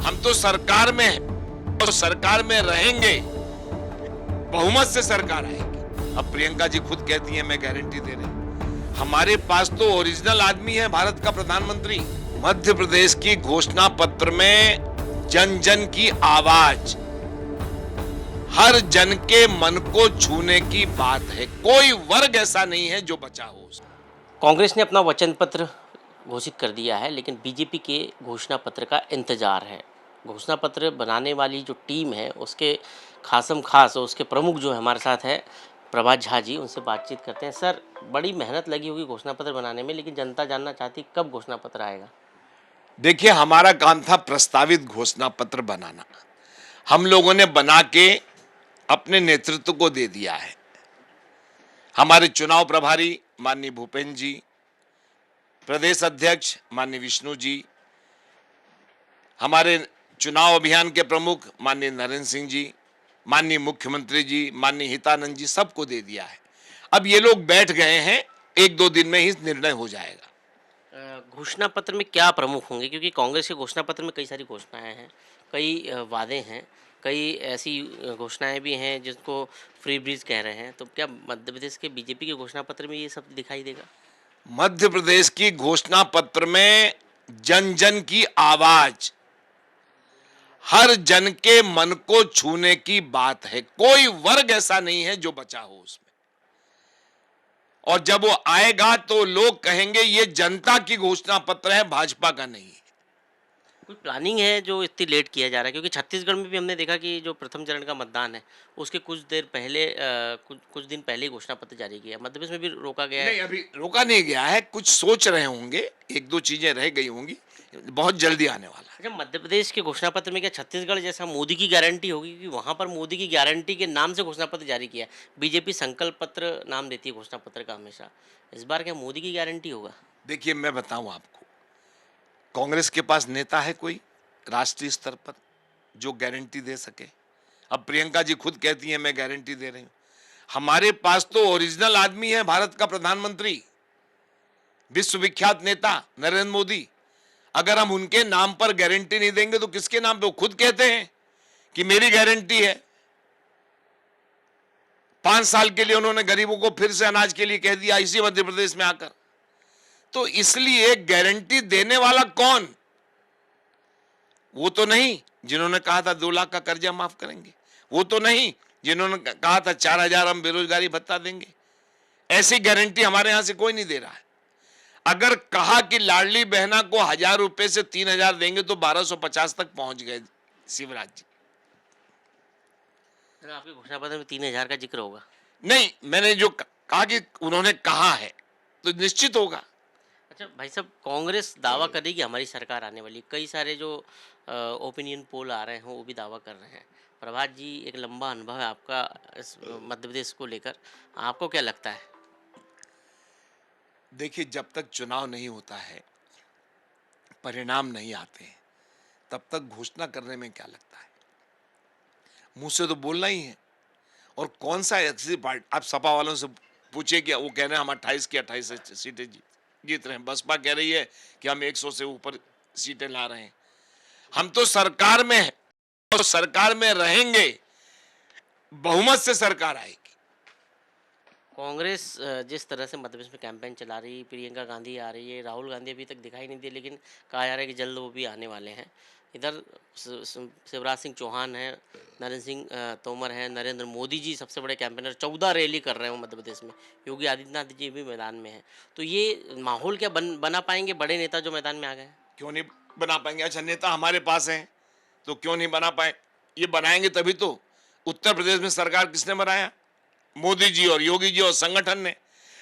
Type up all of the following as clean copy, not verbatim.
हम तो सरकार में हैं और सरकार में रहेंगे, बहुमत से सरकार आएगी। अब प्रियंका जी खुद कहती हैं मैं गारंटी दे रही, हमारे पास तो ओरिजिनल आदमी है भारत का प्रधानमंत्री। मध्य प्रदेश की घोषणा पत्र में जन जन की आवाज, हर जन के मन को छूने की बात है। कोई वर्ग ऐसा नहीं है जो बचा हो उसमें। कांग्रेस ने अपना वचन पत्र घोषित कर दिया है, लेकिन बीजेपी के घोषणा पत्र का इंतजार है। घोषणा पत्र बनाने वाली जो टीम है उसके खासम खास और उसके प्रमुख जो है हमारे साथ है प्रभात झा जी, उनसे बातचीत करते हैं। सर, बड़ी मेहनत लगी होगी घोषणा पत्र बनाने में, लेकिन जनता जानना चाहती कब घोषणा पत्र आएगा। देखिए, हमारा काम था प्रस्तावित घोषणा पत्र बनाना। हम लोगों ने बना के अपने नेतृत्व को दे दिया है। हमारे चुनाव प्रभारी माननीय भूपेंद्र जी, प्रदेश अध्यक्ष माननीय विष्णु जी, हमारे चुनाव अभियान के प्रमुख माननीय नरेंद्र सिंह जी, माननीय मुख्यमंत्री जी, माननीय हितानंद जी, सबको दे दिया है। अब ये लोग बैठ गए हैं, एक दो दिन में ही निर्णय हो जाएगा। घोषणा पत्र में क्या प्रमुख होंगे, क्योंकि कांग्रेस के घोषणा पत्र में कई सारी घोषणाएं हैं, कई वादे हैं, कई ऐसी घोषणाएं भी हैं जिसको फ्री ब्रीज कह रहे हैं। तो क्या मध्य प्रदेश के बीजेपी के घोषणा पत्र में ये सब दिखाई देगा। मध्य प्रदेश की घोषणा पत्र में जन जन की आवाज, हर जन के मन को छूने की बात है। कोई वर्ग ऐसा नहीं है जो बचा हो उसमें। और जब वो आएगा तो लोग कहेंगे ये जनता की घोषणा पत्र है, भाजपा का नहीं है। कोई प्लानिंग है जो इतनी लेट किया जा रहा है, क्योंकि छत्तीसगढ़ में भी हमने देखा कि जो प्रथम चरण का मतदान है उसके कुछ देर पहले कुछ दिन पहले ही घोषणा पत्र जारी किया। मध्य प्रदेश में भी रोका गया है। नहीं, अभी रोका नहीं गया है, कुछ सोच रहे होंगे, एक दो चीजें रह गई होंगी, बहुत जल्दी आने वाला है। अच्छा, मध्य प्रदेश के घोषणा पत्र में क्या छत्तीसगढ़ जैसा मोदी की गारंटी होगी, क्योंकि वहाँ पर मोदी की गारंटी के नाम से घोषणा पत्र जारी किया है। बीजेपी संकल्प पत्र नाम देती है घोषणा पत्र का हमेशा। इस बार क्या मोदी की गारंटी होगा। देखिए, मैं बताऊं आपको, कांग्रेस के पास नेता है कोई राष्ट्रीय स्तर पर जो गारंटी दे सके। अब प्रियंका जी खुद कहती हैं मैं गारंटी दे रही हूं। हमारे पास तो ओरिजिनल आदमी है भारत का प्रधानमंत्री, विश्वविख्यात नेता नरेंद्र मोदी। अगर हम उनके नाम पर गारंटी नहीं देंगे तो किसके नाम पे। वो खुद कहते हैं कि मेरी गारंटी है। 5 साल के लिए उन्होंने गरीबों को फिर से अनाज के लिए कह दिया इसी मध्य प्रदेश में आकर। तो इसलिए गारंटी देने वाला कौन। वो तो नहीं जिन्होंने कहा था 2 लाख का कर्जा माफ करेंगे, वो तो नहीं जिन्होंने कहा था 4,000 हम बेरोजगारी भत्ता देंगे। ऐसी गारंटी हमारे यहां से कोई नहीं दे रहा है। अगर कहा कि लाडली बहना को 1,000 रुपए से 3,000 देंगे तो 1,250 तक पहुंच गए शिवराज जी। आपके घोषणा पत्र में 3,000 का जिक्र होगा। नहीं, मैंने जो कहा कि उन्होंने कहा है तो निश्चित होगा। अच्छा भाई साहब, कांग्रेस दावा कर रही कि हमारी सरकार आने वाली। कई सारे जो ओपिनियन पोल आ रहे हैं वो भी दावा कर रहे हैं। प्रभात जी, एक लंबा अनुभव है आपका इस मध्य प्रदेश को लेकर, आपको क्या लगता है। देखिए, जब तक चुनाव नहीं होता है, परिणाम नहीं आते हैं, तब तक घोषणा करने में क्या लगता है। मुंह से तो बोलना ही है। और कौन सा ऐसी पार्टी, आप सपा वालों से पूछिए कि वो कह रहे हैं हम 28 की 28 सीटें जीत रहे हैं। बसपा कह रही है कि हम 100 से ऊपर सीटें ला रहे हैं। हम तो सरकार में हैं और सरकार में रहेंगे, बहुमत से सरकार आएगी। कांग्रेस जिस तरह से मध्य प्रदेश में कैंपेन चला रही है, प्रियंका गांधी आ रही है, राहुल गांधी अभी तक दिखाई नहीं दिए, लेकिन कहा जा रहा है कि जल्द वो भी आने वाले हैं। इधर शिवराज सिंह चौहान है, नरेंद्र सिंह तोमर हैं, नरेंद्र मोदी जी सबसे बड़े कैंपेनर, 14 रैली कर रहे हैं मध्य प्रदेश में। योगी आदित्यनाथ जी भी मैदान में हैं। तो ये माहौल क्या बना पाएंगे बड़े नेता जो मैदान में आ गए हैं। क्यों नहीं बना पाएंगे। अच्छा, नेता हमारे पास हैं तो क्यों नहीं बना पाए। ये बनाएंगे तभी तो। उत्तर प्रदेश में सरकार किसने बनाया, मोदी जी और योगी जी और संगठन ने।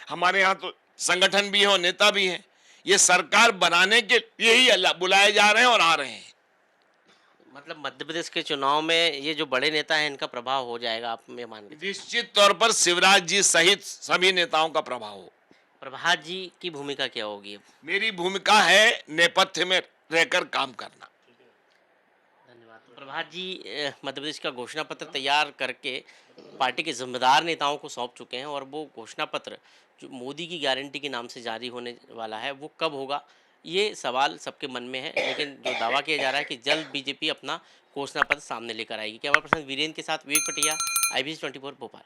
हमारे यहाँ तो संगठन भी है और नेता भी है। ये सरकार बनाने के लिए ही बुलाए जा रहे हैं और आ रहे हैं। मतलब मध्य प्रदेश के चुनाव में ये जो बड़े नेता हैं इनका प्रभाव हो जाएगा, आप ये मान लीजिए। निश्चित तौर पर शिवराज जी सहित सभी नेताओं का प्रभाव हो। प्रभात जी की भूमिका क्या होगी। मेरी भूमिका है नेपथ्य में रहकर काम करना। धन्यवाद। तो प्रभात जी, मध्य प्रदेश का घोषणा पत्र तैयार करके पार्टी के जिम्मेदार नेताओं को सौंप चुके हैं, और वो घोषणा पत्र जो मोदी की गारंटी के नाम से जारी होने वाला है वो कब होगा ये सवाल सबके मन में है, लेकिन जो दावा किया जा रहा है कि जल्द बीजेपी अपना घोषणा पत्र सामने लेकर आएगी। कैमरा पर्सन वीरेंद्र के साथ विवेक पटिया, IBC 24 भोपाल।